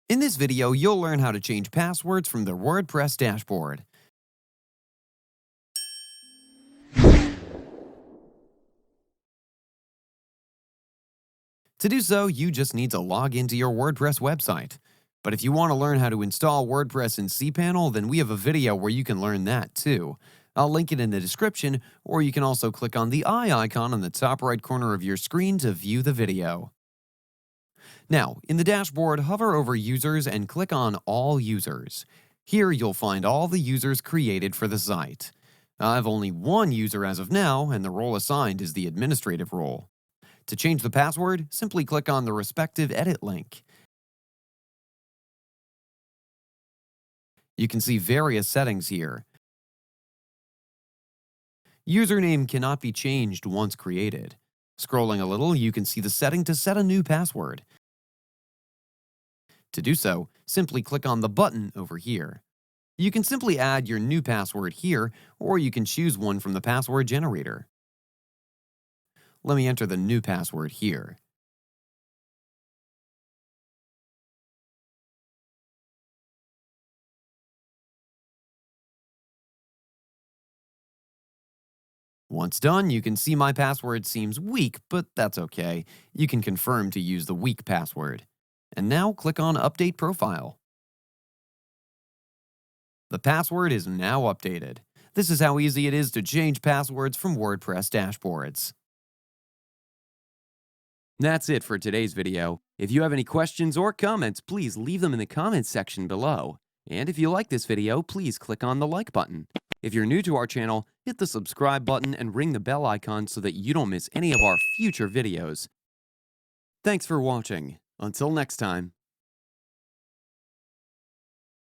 In this video, you'll learn how to change passwords from the WordPress dashboard. To do so, you just need to log into your WordPress website. But if you want to learn how to install WordPress in cPanel, then we have a video where you can learn that too. I'll link it in the description, or you can also click on the eye icon on the top right corner of your screen to view the video. Now, in the dashboard, hover over Users and click on All Users. Here you'll find all the users created for the site. I have only one user as of now, and the role assigned is the administrative role. To change the password, simply click on the respective edit link. You can see various settings here. Username cannot be changed once created. Scrolling a little, you can see the setting to set a new password. To do so, simply click on the button over here. You can simply add your new password here, or you can choose one from the password generator. Let me enter the new password here. Once done, you can see my password seems weak, but that's okay. You can confirm to use the weak password. And now click on Update Profile. The password is now updated. This is how easy it is to change passwords from WordPress dashboards. That's it for today's video. If you have any questions or comments, please leave them in the comments section below. And if you like this video, please click on the like button. If you're new to our channel, hit the subscribe button and ring the bell icon so that you don't miss any of our future videos. Thanks for watching. Until next time.